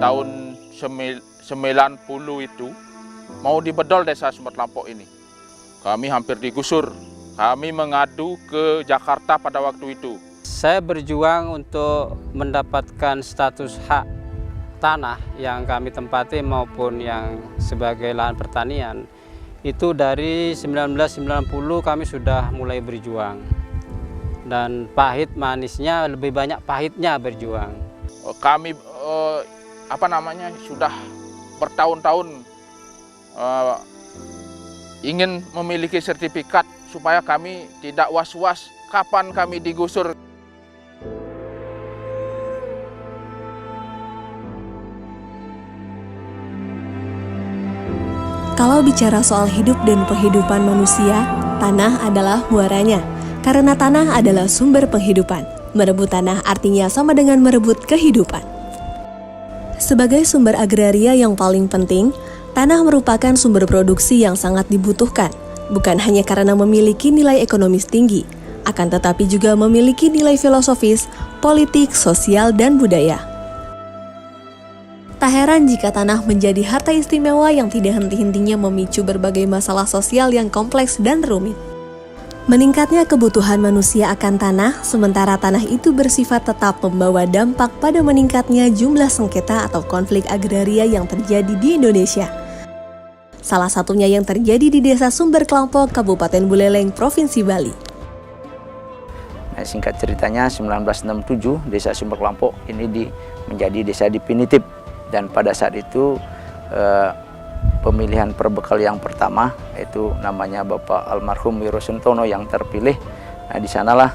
tahun 90 itu mau dibedol desa Sumber Kelampok ini. Kami hampir digusur. Kami mengadu ke Jakarta pada waktu itu. Saya berjuang untuk mendapatkan status hak tanah yang kami tempati maupun yang sebagai lahan pertanian. Itu dari 1990 kami sudah mulai berjuang. Dan pahit manisnya, lebih banyak pahitnya berjuang. Kami sudah bertahun-tahun ingin memiliki sertifikat supaya kami tidak was-was kapan kami digusur. Kalau bicara soal hidup dan kehidupan manusia, tanah adalah muaranya. Karena tanah adalah sumber penghidupan. Merebut tanah artinya sama dengan merebut kehidupan. Sebagai sumber agraria yang paling penting, tanah merupakan sumber produksi yang sangat dibutuhkan. Bukan hanya karena memiliki nilai ekonomis tinggi, akan tetapi juga memiliki nilai filosofis, politik, sosial, dan budaya. Tak heran jika tanah menjadi harta istimewa yang tidak henti-hentinya memicu berbagai masalah sosial yang kompleks dan rumit. Meningkatnya kebutuhan manusia akan tanah, sementara tanah itu bersifat tetap membawa dampak pada meningkatnya jumlah sengketa atau konflik agraria yang terjadi di Indonesia. Salah satunya yang terjadi di Desa Sumber Kelampok, Kabupaten Buleleng, Provinsi Bali. Nah, singkat ceritanya 1967 Desa Sumber Kelampok ini menjadi desa definitif. Dan pada saat itu pemilihan perbekal yang pertama itu namanya Bapak Almarhum Wiro Suntono yang terpilih. Nah, di sanalah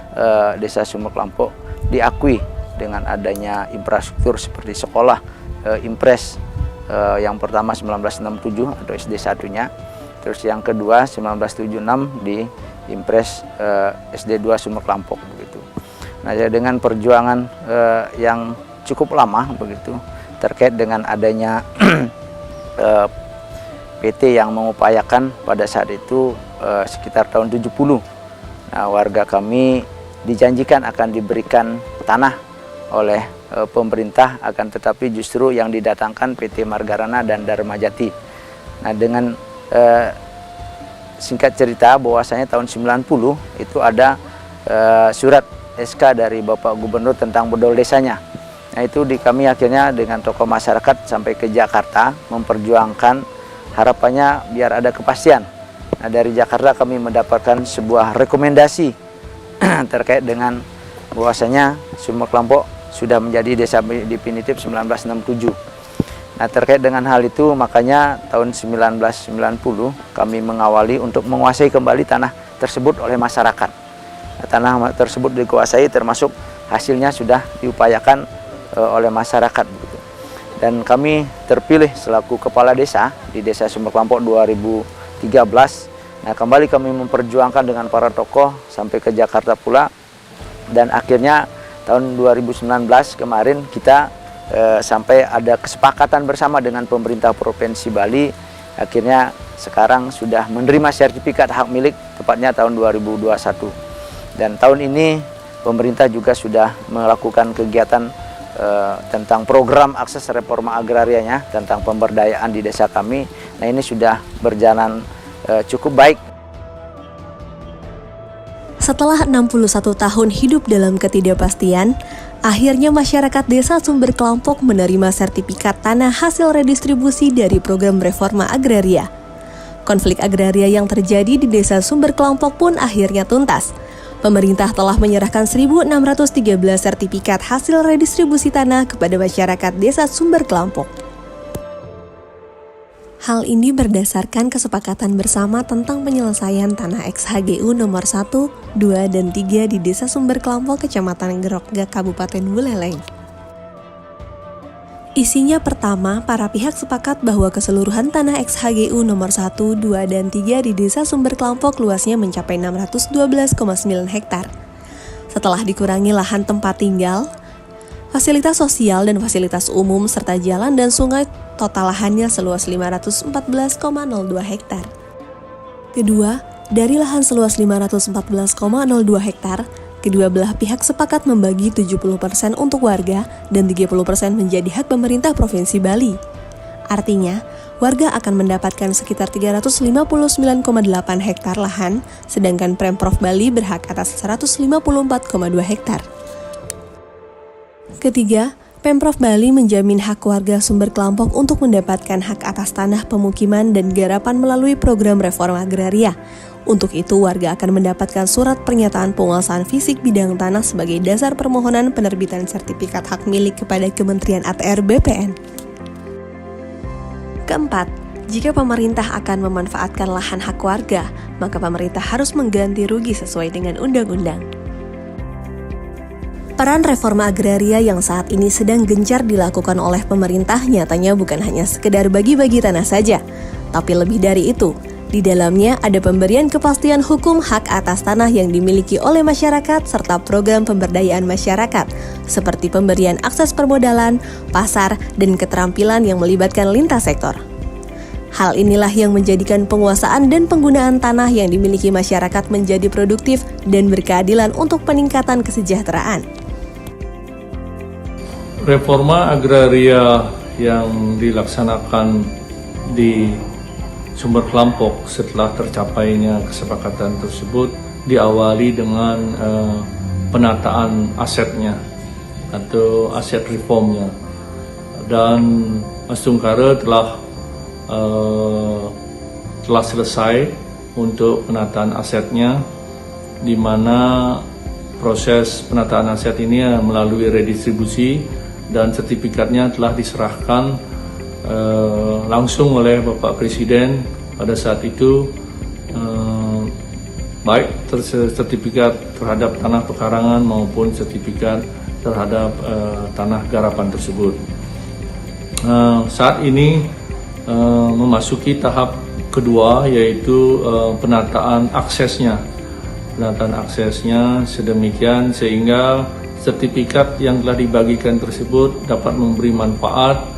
Desa Sumber Kelampok diakui dengan adanya infrastruktur seperti sekolah Impres yang pertama 1967 atau SD satunya, terus yang kedua 1976 di Impres SD 2 Sumber Kelampok begitu. Nah, dengan perjuangan yang cukup lama begitu terkait dengan adanya PT yang mengupayakan pada saat itu sekitar tahun 70. Nah, warga kami dijanjikan akan diberikan tanah oleh pemerintah, akan tetapi justru yang didatangkan PT Margarana dan Dharma Jati. Nah, dengan singkat cerita bahwasanya tahun 90 itu ada surat SK dari Bapak Gubernur tentang bedol desanya. Nah, itu kami akhirnya dengan tokoh masyarakat sampai ke Jakarta memperjuangkan harapannya biar ada kepastian. Nah, dari Jakarta kami mendapatkan sebuah rekomendasi terkait dengan bahwasanya Sumber Kelampok sudah menjadi desa definitif 1967. Nah, terkait dengan hal itu makanya tahun 1990 kami mengawali untuk menguasai kembali tanah tersebut oleh masyarakat. Nah, tanah tersebut dikuasai termasuk hasilnya sudah diupayakan oleh masyarakat begitu. Dan kami terpilih selaku kepala desa di Desa Sumber Kelampok 2013. Nah, kembali kami memperjuangkan dengan para tokoh sampai ke Jakarta pula, dan akhirnya tahun 2019 kemarin kita sampai ada kesepakatan bersama dengan pemerintah Provinsi Bali. Akhirnya sekarang sudah menerima sertifikat hak milik tepatnya tahun 2021. Dan tahun ini pemerintah juga sudah melakukan kegiatan tentang program akses reforma agrarianya tentang pemberdayaan di desa kami. Nah, ini sudah berjalan cukup baik. Setelah 61 tahun hidup dalam ketidakpastian, akhirnya masyarakat Desa Sumber Kelampok menerima sertifikat tanah hasil redistribusi dari program reforma agraria. Konflik agraria yang terjadi di Desa Sumber Kelampok pun akhirnya tuntas. Pemerintah telah menyerahkan 1.613 sertifikat hasil redistribusi tanah kepada masyarakat Desa Sumber Kelampok. Hal ini berdasarkan kesepakatan bersama tentang penyelesaian tanah XHGU nomor 1, 2, dan 3 di Desa Sumber Kelampok, Kecamatan Gerokga, Kabupaten Buleleng. Isinya pertama, para pihak sepakat bahwa keseluruhan tanah XHGU nomor 1, 2, dan 3 di Desa Sumber Kelampok luasnya mencapai 612,9 hektar. Setelah dikurangi lahan tempat tinggal, fasilitas sosial dan fasilitas umum, serta jalan dan sungai, total lahannya seluas 514,02 hektar. Kedua, dari lahan seluas 514,02 hektar, kedua belah pihak sepakat membagi 70% untuk warga dan 30% menjadi hak pemerintah Provinsi Bali. Artinya, warga akan mendapatkan sekitar 359,8 hektar lahan, sedangkan Pemprov Bali berhak atas 154,2 hektar. Ketiga, Pemprov Bali menjamin hak warga Sumber Kelampok untuk mendapatkan hak atas tanah pemukiman dan garapan melalui program reforma agraria. Untuk itu, warga akan mendapatkan surat pernyataan penguasaan fisik bidang tanah sebagai dasar permohonan penerbitan sertifikat hak milik kepada Kementerian ATR BPN. Keempat, jika pemerintah akan memanfaatkan lahan hak warga, maka pemerintah harus mengganti rugi sesuai dengan undang-undang. Peran reforma agraria yang saat ini sedang gencar dilakukan oleh pemerintah nyatanya bukan hanya sekedar bagi-bagi tanah saja, tapi lebih dari itu. Di dalamnya ada pemberian kepastian hukum hak atas tanah yang dimiliki oleh masyarakat serta program pemberdayaan masyarakat, seperti pemberian akses permodalan, pasar, dan keterampilan yang melibatkan lintas sektor. Hal inilah yang menjadikan penguasaan dan penggunaan tanah yang dimiliki masyarakat menjadi produktif dan berkeadilan untuk peningkatan kesejahteraan. Reforma agraria yang dilaksanakan di Sumber Kelampok setelah tercapainya kesepakatan tersebut diawali dengan penataan asetnya atau aset reformnya, dan Mas Tungkara telah selesai untuk penataan asetnya, di mana proses penataan aset ini melalui redistribusi dan sertifikatnya telah diserahkan langsung oleh Bapak Presiden pada saat itu, baik sertifikat terhadap tanah pekarangan maupun sertifikat terhadap tanah garapan tersebut. Saat ini memasuki tahap kedua, yaitu penataan aksesnya. Penataan aksesnya sedemikian sehingga sertifikat yang telah dibagikan tersebut dapat memberi manfaat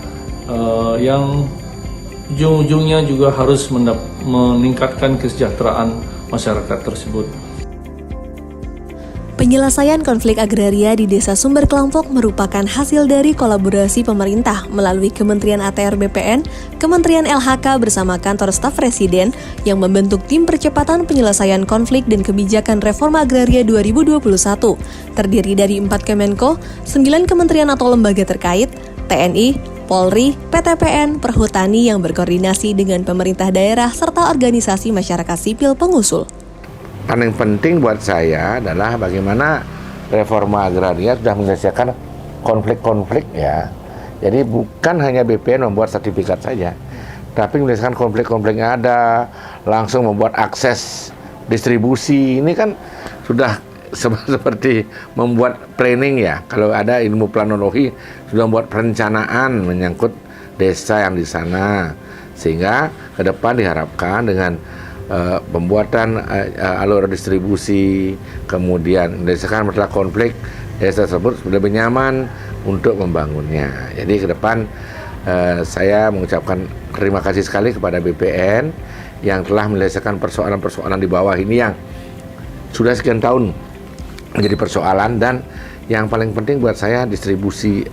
yang ujung-ujungnya juga harus meningkatkan kesejahteraan masyarakat tersebut. Penyelesaian konflik agraria di Desa Sumber Kelampok merupakan hasil dari kolaborasi pemerintah melalui Kementerian ATR BPN, Kementerian LHK bersama Kantor Staf Presiden yang membentuk Tim Percepatan Penyelesaian Konflik dan Kebijakan Reforma Agraria 2021, terdiri dari 4 Kemenko, 9 kementerian atau lembaga terkait, TNI, Polri, PTPN, Perhutani yang berkoordinasi dengan pemerintah daerah serta organisasi masyarakat sipil pengusul. Paling penting buat saya adalah bagaimana reforma agraria sudah menyelesaikan konflik-konflik ya. Jadi bukan hanya BPN membuat sertifikat saja, tapi menyelesaikan konflik-konflik yang ada, langsung membuat akses distribusi. Ini kan sudah seperti membuat planning ya. Kalau ada ilmu planologi sudah membuat perencanaan menyangkut desa yang di sana, sehingga ke depan diharapkan dengan pembuatan alur distribusi, kemudian menyelesaikan masalah konflik, desa tersebut sudah lebih nyaman untuk membangunnya. Jadi ke depan saya mengucapkan terima kasih sekali kepada BPN yang telah menyelesaikan persoalan-persoalan di bawah ini yang sudah sekian tahun menjadi persoalan, dan yang paling penting buat saya distribusi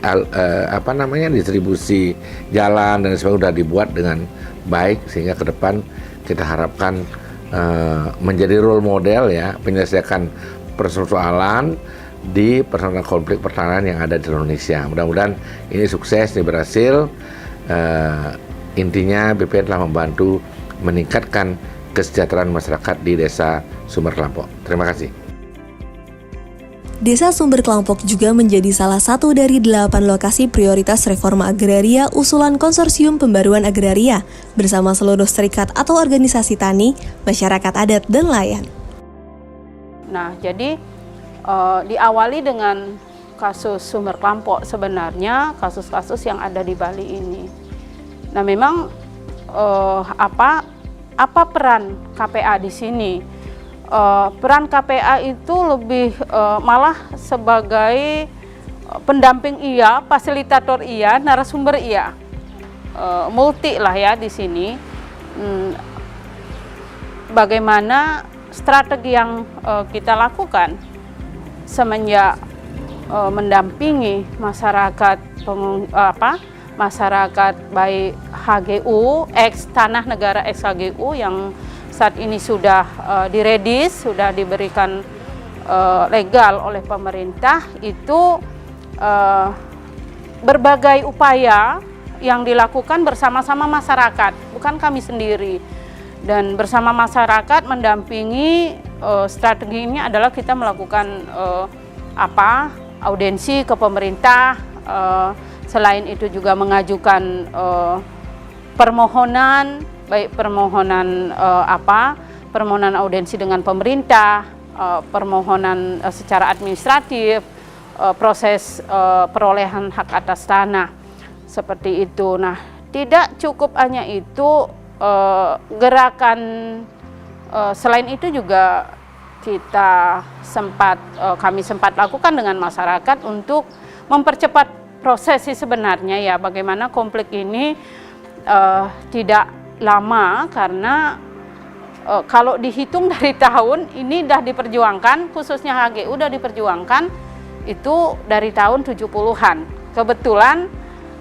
distribusi jalan dan sebagainya sudah dibuat dengan baik, sehingga ke depan kita harapkan menjadi role model ya penyelesaian persoalan di persoalan konflik pertanahan yang ada di Indonesia. Mudah-mudahan ini sukses, ini berhasil. Intinya BPN telah membantu meningkatkan kesejahteraan masyarakat di Desa Sumber Kelampok. Terima kasih. Desa Sumber Kelampok juga menjadi salah satu dari 8 lokasi prioritas reforma agraria usulan Konsorsium Pembaruan Agraria bersama seluruh serikat atau organisasi tani, masyarakat adat, dan nelayan. Nah, jadi diawali dengan kasus Sumber Kelampok, sebenarnya kasus-kasus yang ada di Bali ini. Nah, memang apa peran KPA di sini? Peran KPA itu lebih malah sebagai pendamping iya, fasilitator iya, narasumber iya, multi lah ya di sini. Bagaimana strategi yang kita lakukan? semenjak mendampingi masyarakat masyarakat baik HGU, tanah negara ex HGU yang saat ini sudah diredis, sudah diberikan legal oleh pemerintah, itu berbagai upaya yang dilakukan bersama-sama masyarakat, bukan kami sendiri. Dan bersama masyarakat mendampingi, strategi ini adalah kita melakukan audiensi ke pemerintah, selain itu juga mengajukan permohonan, baik permohonan permohonan audiensi dengan pemerintah, permohonan secara administratif, proses perolehan hak atas tanah, seperti itu. Nah, tidak cukup hanya itu, gerakan selain itu juga kami sempat lakukan dengan masyarakat untuk mempercepat proses sebenarnya ya, bagaimana konflik ini tidak lama, karena kalau dihitung dari tahun ini sudah diperjuangkan, khususnya HGU sudah diperjuangkan itu dari tahun 70-an. Kebetulan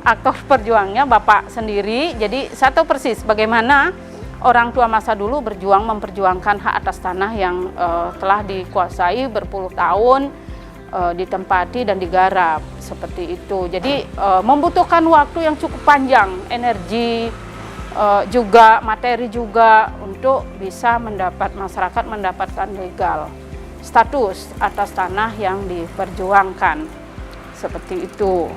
aktor perjuangnya Bapak sendiri, jadi saya tahu persis bagaimana orang tua masa dulu memperjuangkan hak atas tanah yang telah dikuasai berpuluh tahun, ditempati dan digarap, seperti itu. Jadi membutuhkan waktu yang cukup panjang, energi juga, materi juga, untuk bisa masyarakat mendapatkan legal status atas tanah yang diperjuangkan, seperti itu.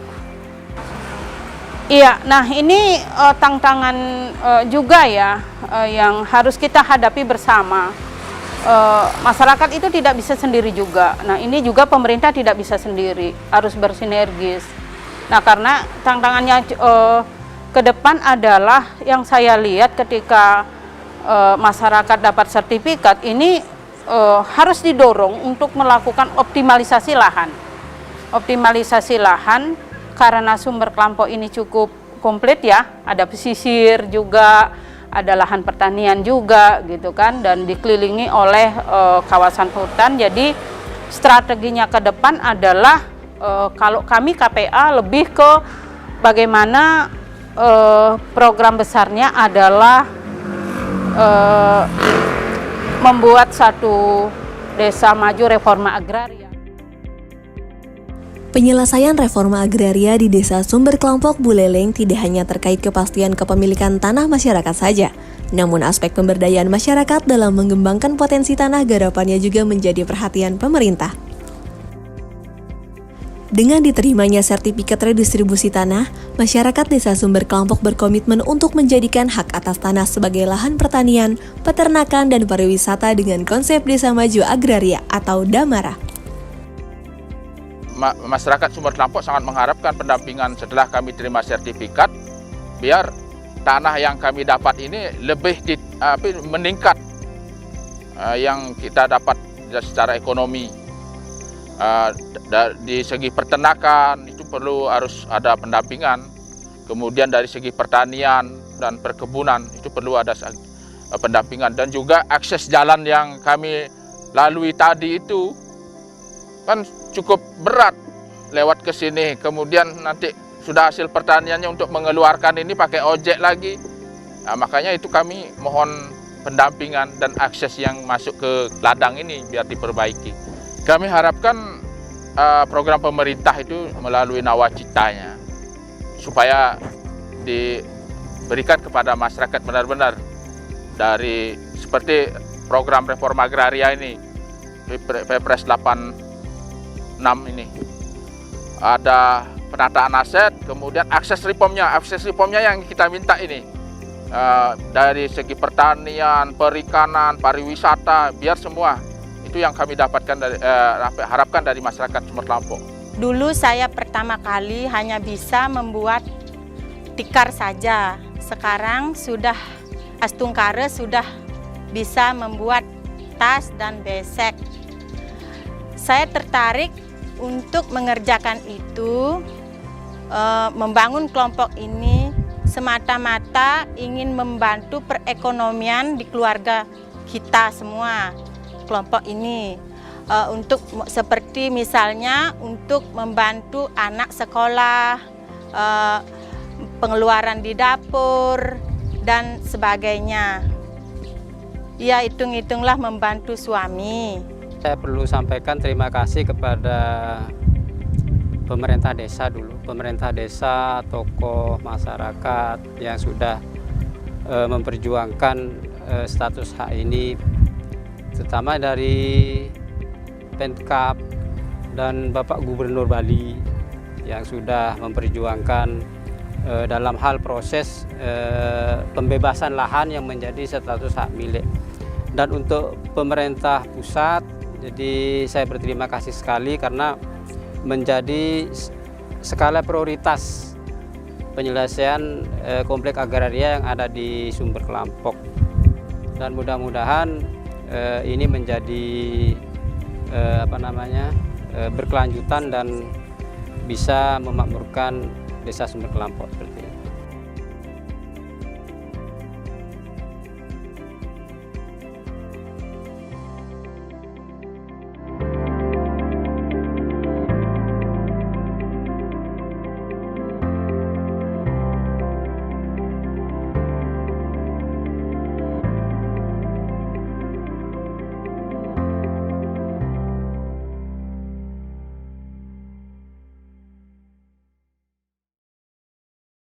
Iya, nah ini tantangan juga ya yang harus kita hadapi bersama. Masyarakat itu tidak bisa sendiri juga. Nah, ini juga pemerintah tidak bisa sendiri, harus bersinergis. Nah, karena tantangannya ke depan adalah yang saya lihat ketika masyarakat dapat sertifikat ini harus didorong untuk melakukan optimalisasi lahan. Optimalisasi lahan karena sumber Kelampok ini cukup komplit ya, ada pesisir juga, ada lahan pertanian juga gitu kan, dan dikelilingi oleh kawasan hutan. Jadi strateginya ke depan adalah kalau kami KPA lebih ke bagaimana program besarnya adalah membuat satu desa maju reforma agraria. Penyelesaian reforma agraria di Desa Sumber Kelampok Buleleng tidak hanya terkait kepastian kepemilikan tanah masyarakat saja, namun aspek pemberdayaan masyarakat dalam mengembangkan potensi tanah garapannya juga menjadi perhatian pemerintah. Dengan diterimanya sertifikat redistribusi tanah, masyarakat Desa Sumber Kelampok berkomitmen untuk menjadikan hak atas tanah sebagai lahan pertanian, peternakan, dan pariwisata dengan konsep Desa Maju Agraria atau DAMARA. Masyarakat Sumber Kelampok sangat mengharapkan pendampingan setelah kami terima sertifikat, biar tanah yang kami dapat ini lebih meningkat yang kita dapat secara ekonomi. Di segi peternakan itu harus ada pendampingan, kemudian dari segi pertanian dan perkebunan itu perlu ada pendampingan, dan juga akses jalan yang kami lalui tadi itu kan cukup berat lewat ke sini, kemudian nanti sudah hasil pertaniannya untuk mengeluarkan ini pakai ojek lagi. Nah, makanya itu kami mohon pendampingan dan akses yang masuk ke ladang ini biar diperbaiki. Kami harapkan program pemerintah itu melalui nawacitanya supaya diberikan kepada masyarakat benar-benar, dari seperti program reforma agraria ini, Perpres 86 ini ada penataan aset, kemudian akses reformnya yang kita minta ini dari segi pertanian, perikanan, pariwisata, biar semua itu yang kami dapatkan harapkan dari masyarakat Sumber Kelampok. Dulu saya pertama kali hanya bisa membuat tikar saja, sekarang sudah Astungkare sudah bisa membuat tas dan besek. Saya tertarik untuk mengerjakan itu, membangun kelompok ini semata-mata ingin membantu perekonomian di keluarga kita semua, kelompok ini. untuk seperti misalnya untuk membantu anak sekolah, pengeluaran di dapur dan sebagainya. Ya, hitung-hitunglah membantu suami. Saya perlu sampaikan terima kasih kepada pemerintah desa dulu, pemerintah desa, tokoh masyarakat yang sudah memperjuangkan status hak ini, terutama dari Pemkab dan Bapak Gubernur Bali yang sudah memperjuangkan dalam hal proses pembebasan lahan yang menjadi status hak milik. Dan untuk pemerintah pusat, jadi saya berterima kasih sekali karena menjadi skala prioritas penyelesaian komplek agraria yang ada di Sumber Kelampok. Dan mudah-mudahan ini menjadi berkelanjutan dan bisa memakmurkan Desa Sumber Kelampok seperti ini.